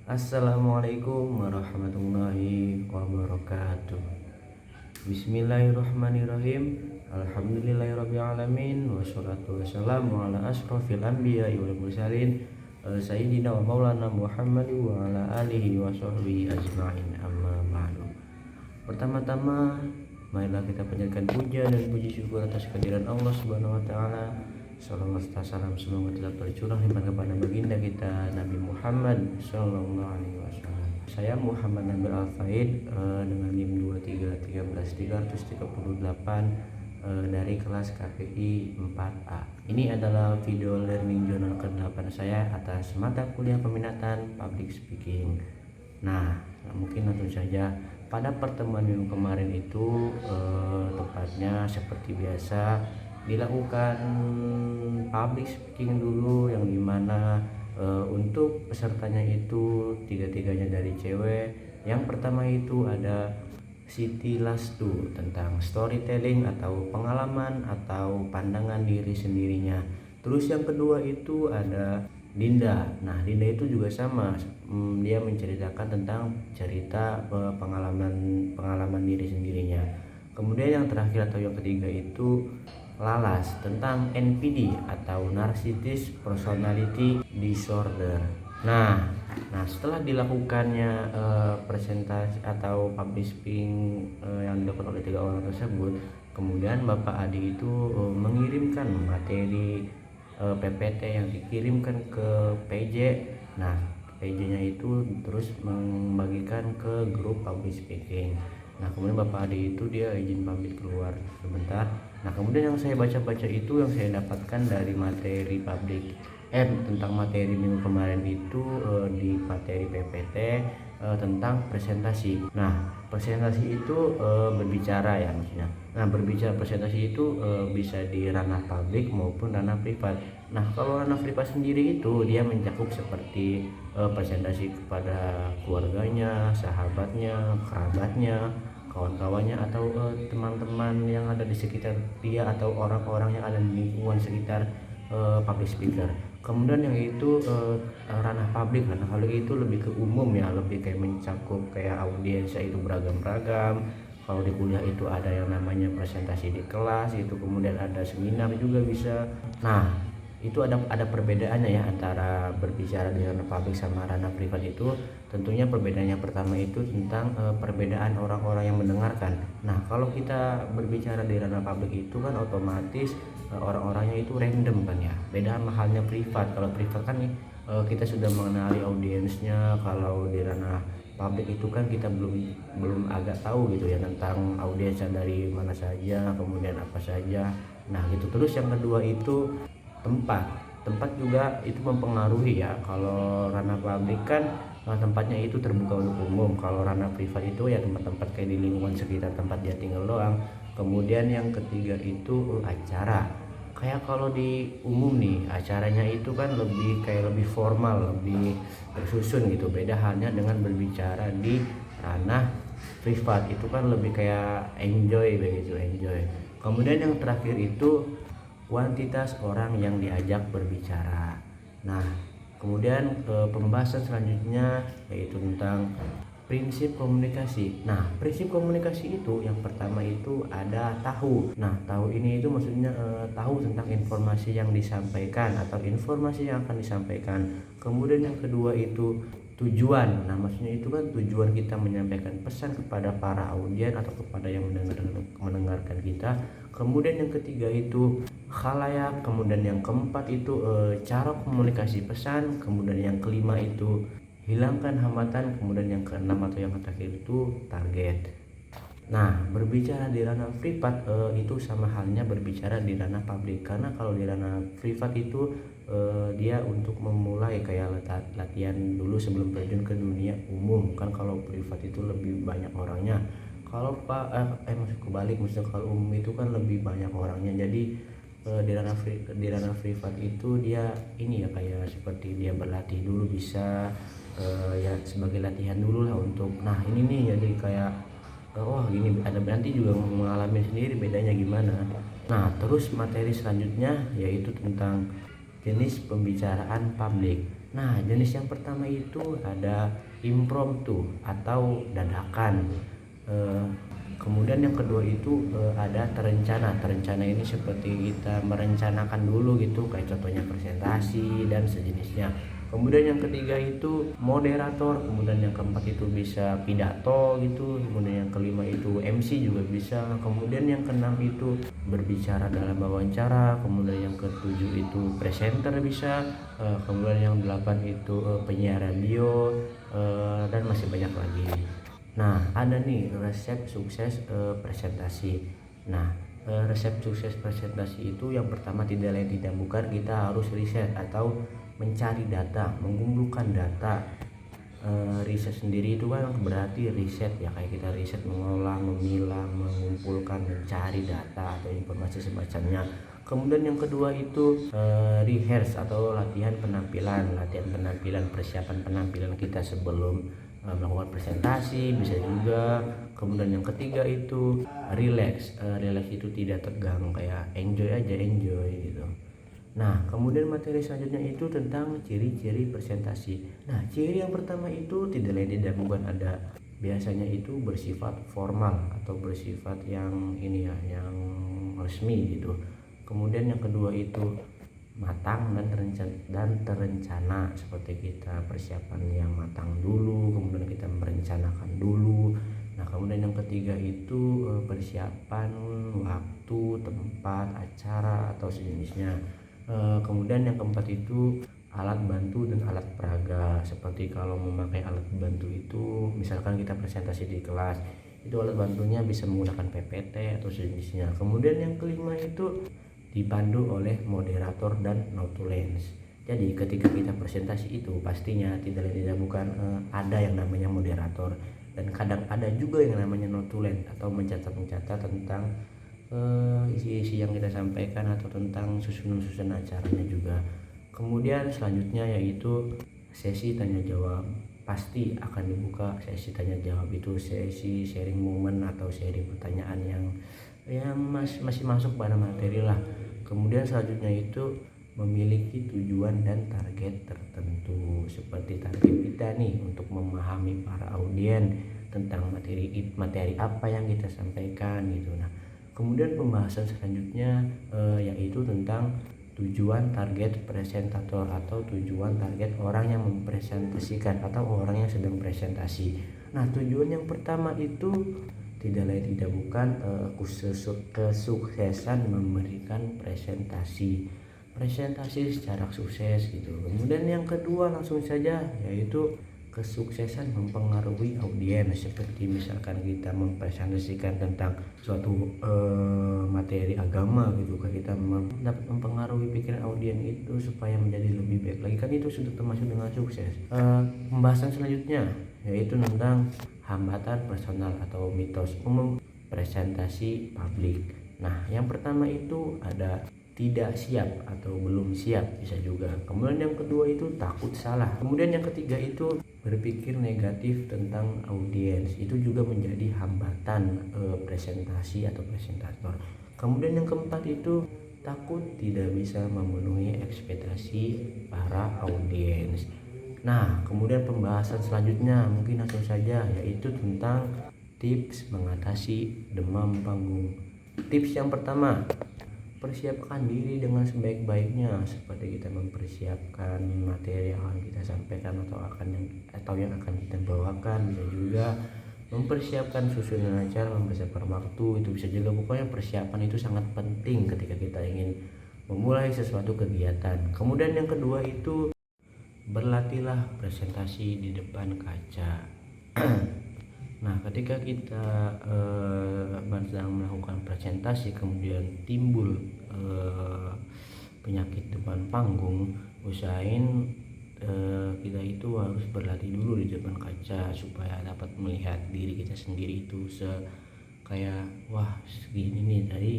Assalamualaikum warahmatullahi wabarakatuh. Bismillahirrahmanirrahim. Alhamdulillahirrabbilalamin. Wassalatu wassalamu ala asrofil anbiya wal mursalin Sayyidina wa maulana Muhammad wa ala alihi wa sahbihi ajma'in, amma ba'du. Pertama-tama, marilah kita panjatkan puja dan puji syukur atas kehadiran Allah Subhanahu wa taala. Salawat serta salam semoga tetap tercurah limpah kepada baginda kita Nabi Muhammad sallallahu alaihi wasallam. Saya Muhammad Nabil Al-Faid dengan NIM 2313338 dari kelas KPI 4A. Ini adalah video learning journal ke-8 saya atas mata kuliah peminatan public speaking. Nah, mungkin langsung saja. Pada pertemuan minggu kemarin itu tepatnya seperti biasa dilakukan public speaking dulu, yang dimana untuk pesertanya itu tiga-tiganya dari cewek. Yang pertama itu ada Siti Lastu tentang storytelling atau pengalaman atau pandangan diri sendirinya. Terus yang kedua itu ada Dinda. Nah, Dinda itu juga sama, dia menceritakan tentang cerita pengalaman diri sendirinya. Kemudian yang terakhir atau yang ketiga itu Lalas tentang NPD atau Narcissistic Personality Disorder. Nah, setelah dilakukannya presentasi atau public speaking yang dilakukan oleh 3 orang tersebut, kemudian Bapak Adi itu mengirimkan materi PPT yang dikirimkan ke PJ. Nah, PJ-nya itu terus membagikan ke grup public speaking. Nah, kemudian Bapak Adi itu dia izin pamit keluar sebentar. Nah, kemudian yang saya baca-baca itu yang saya dapatkan dari materi tentang materi minggu kemarin itu di materi PPT tentang presentasi. Nah, presentasi itu berbicara ya maksudnya. Nah, berbicara presentasi itu bisa di ranah publik maupun ranah privat. Nah, kalau ranah privat sendiri itu dia mencakup seperti presentasi kepada keluarganya, sahabatnya, kerabatnya, kawan-kawannya, atau teman-teman yang ada di sekitar dia atau orang-orang yang ada di lingkungan sekitar public speaker. Kemudian yang itu ranah publik itu lebih ke umum ya, lebih kayak mencakup kayak audiensnya itu beragam-ragam. Kalau di kuliah itu ada yang namanya presentasi di kelas itu, kemudian ada seminar juga bisa. Nah, itu ada perbedaannya ya antara berbicara di ranah publik sama ranah privat itu. Tentunya perbedaannya pertama itu tentang perbedaan orang-orang yang mendengarkan. Nah, kalau kita berbicara di ranah publik itu kan otomatis orang-orangnya itu random kan ya. Beda sama halnya privat. Kalau privat kan kita sudah mengenali audiensnya. Kalau di ranah publik itu kan kita belum agak tahu gitu ya tentang audiensnya dari mana saja, kemudian apa saja. Nah, gitu. Terus yang kedua itu tempat juga itu mempengaruhi ya. Kalau ranah publik kan tempatnya itu terbuka untuk umum. Kalau ranah privat itu ya tempat-tempat kayak di lingkungan sekitar tempat dia tinggal doang. Kemudian yang ketiga itu acara. Kayak kalau di umum nih acaranya itu kan lebih formal, lebih tersusun gitu. Beda halnya dengan berbicara di ranah privat, itu kan lebih kayak enjoy begitu, enjoy. Kemudian yang terakhir itu kuantitas orang yang diajak berbicara. Nah, kemudian pembahasan selanjutnya yaitu tentang prinsip komunikasi. Nah, prinsip komunikasi itu yang pertama itu ada tahu. Nah, tahu ini itu maksudnya tahu tentang informasi yang disampaikan atau informasi yang akan disampaikan. Kemudian yang kedua itu tujuan. Nah, maksudnya itu kan tujuan kita menyampaikan pesan kepada para audiens atau kepada yang mendengarkan kita. Kemudian yang ketiga itu khalayak. Kemudian yang keempat itu cara komunikasi pesan. Kemudian yang kelima itu hilangkan hambatan. Kemudian yang keenam atau yang terakhir itu target. Nah, berbicara di ranah privat itu sama halnya berbicara di ranah publik. Karena kalau di ranah privat itu dia untuk memulai kayak latihan dulu sebelum terjun ke dunia umum. Kan kalau privat itu lebih banyak orangnya. Kalau maksud kebalik, maksudnya kalau umum itu kan lebih banyak orangnya. Jadi di ranah privat itu dia ini ya kayak seperti dia berlatih dulu bisa ya sebagai latihan dulu lah untuk ini nih, jadi kayak gini ada, nanti juga mengalami sendiri bedanya gimana. Nah, terus materi selanjutnya yaitu tentang jenis pembicaraan publik. Nah, jenis yang pertama itu ada impromptu atau dadakan. Eh, Kemudian yang kedua itu ada terencana. Terencana ini seperti kita merencanakan dulu gitu, kayak contohnya presentasi dan sejenisnya. Kemudian yang ketiga itu moderator, kemudian yang keempat itu bisa pidato gitu, kemudian yang kelima itu MC juga bisa, kemudian yang keenam itu berbicara dalam wawancara, kemudian yang ketujuh itu presenter bisa, kemudian yang delapan itu penyiar radio, dan masih banyak lagi. Nah, ada nih resep sukses presentasi. Nah, resep sukses presentasi itu yang pertama tidak lain tidak bukan kita harus riset atau mencari data, mengumpulkan data. Riset sendiri itu kan berarti riset ya, kayak kita riset mengolah, memilah, mengumpulkan, mencari data atau informasi semacamnya. Kemudian yang kedua itu rehearse atau latihan penampilan, persiapan penampilan kita sebelum melakukan presentasi bisa juga. Kemudian yang ketiga itu relax itu tidak tegang, kayak enjoy gitu. Nah, kemudian materi selanjutnya itu tentang ciri-ciri presentasi. Nah, ciri yang pertama itu tidak lain tidak bukan ada, biasanya itu bersifat formal atau bersifat yang ini ya, yang resmi gitu. Kemudian yang kedua itu matang dan terencana, seperti kita persiapan yang matang dulu, kemudian kita merencanakan dulu. Nah, kemudian yang ketiga itu persiapan waktu, tempat, acara atau sejenisnya. Kemudian yang keempat itu alat bantu dan alat peraga, seperti kalau memakai alat bantu itu misalkan kita presentasi di kelas, itu alat bantunya bisa menggunakan PPT atau sejenisnya. Kemudian yang kelima itu dipandu oleh moderator dan notulensi. Jadi ketika kita presentasi itu pastinya tidak lain tidak bukan ada yang namanya moderator, dan kadang ada juga yang namanya notulen atau mencatat tentang isi-isi yang kita sampaikan atau tentang susunan acaranya juga. Kemudian selanjutnya yaitu sesi tanya jawab. Pasti akan dibuka sesi tanya jawab, itu sesi sharing momen atau sharing pertanyaan yang masih masuk pada materi lah. Kemudian selanjutnya itu memiliki tujuan dan target tertentu, seperti target kita nih untuk memahami para audien tentang materi apa yang kita sampaikan gitu. Nah, kemudian pembahasan selanjutnya yaitu tentang tujuan target presentator atau tujuan target orang yang mempresentasikan atau orang yang sedang presentasi. Nah, tujuan yang pertama itu tidak lain tidak bukan kesuksesan memberikan presentasi secara sukses gitu. Kemudian yang kedua langsung saja yaitu kesuksesan mempengaruhi audiens, seperti misalkan kita mempresentasikan tentang suatu materi agama gitu kan, kita dapat mempengaruhi pikiran audiens itu supaya menjadi lebih baik lagi, kan itu sudah termasuk dengan sukses. Pembahasan selanjutnya yaitu tentang hambatan personal atau mitos umum presentasi publik. Nah, yang pertama itu ada tidak siap atau belum siap, bisa juga. Kemudian yang kedua itu takut salah. Kemudian yang ketiga itu berpikir negatif tentang audiens, itu juga menjadi hambatan presentasi atau presentator. Kemudian yang keempat itu takut tidak bisa memenuhi ekspektasi para audiens. Nah, kemudian pembahasan selanjutnya mungkin langsung saja yaitu tentang tips mengatasi demam panggung. Tips yang pertama, persiapkan diri dengan sebaik-baiknya, seperti kita mempersiapkan materi yang akan kita sampaikan atau yang akan kita bawakan. Bisa juga mempersiapkan susunan acara, mempersiapkan waktu, itu bisa juga. Pokoknya persiapan itu sangat penting ketika kita ingin memulai sesuatu kegiatan. Kemudian yang kedua itu berlatihlah presentasi di depan kaca. Nah, ketika kita sedang melakukan presentasi kemudian timbul penyakit depan panggung, usahain kita itu harus berlatih dulu di depan kaca supaya dapat melihat diri kita sendiri itu kayak wah segini nih. Tadi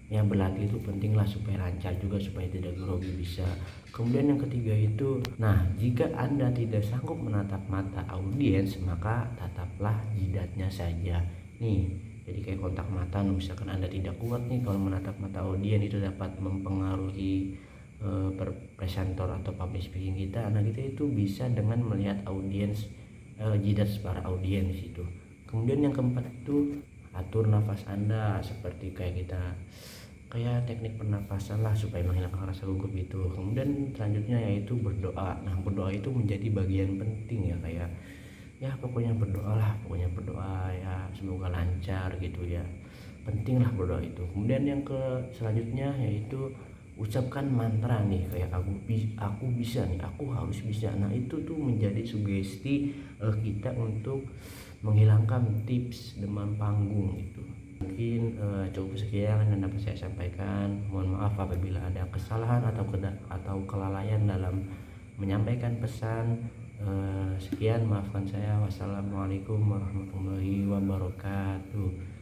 yang berlatih itu penting lah supaya lancar juga, supaya tidak grogi bisa. Kemudian yang ketiga itu, nah jika Anda tidak sanggup menatap mata audiens maka tataplah jidatnya saja. Nih, jadi kayak kontak mata. Misalkan Anda tidak kuat nih kalau menatap mata audiens, itu dapat mempengaruhi presenter atau public speaking kita. Nah kita itu bisa dengan melihat audiens, jidat para audiens itu. Kemudian yang keempat itu atur nafas Anda, seperti kayak teknik pernapasan lah supaya menghilangkan rasa gugup itu. Kemudian selanjutnya yaitu berdoa. Nah berdoa itu menjadi bagian penting ya, kayak ya pokoknya berdoa ya, semoga lancar gitu ya, penting lah berdoa itu. Kemudian yang ke selanjutnya yaitu ucapkan mantra nih, kayak aku bisa nih, aku harus bisa. Nah itu tuh menjadi sugesti kita untuk menghilangkan tips demam panggung itu. Mungkin cukup sekian yang dapat saya sampaikan. Mohon maaf apabila ada kesalahan atau kelalaian dalam menyampaikan pesan. Sekian, maafkan saya. Wassalamualaikum warahmatullahi wabarakatuh.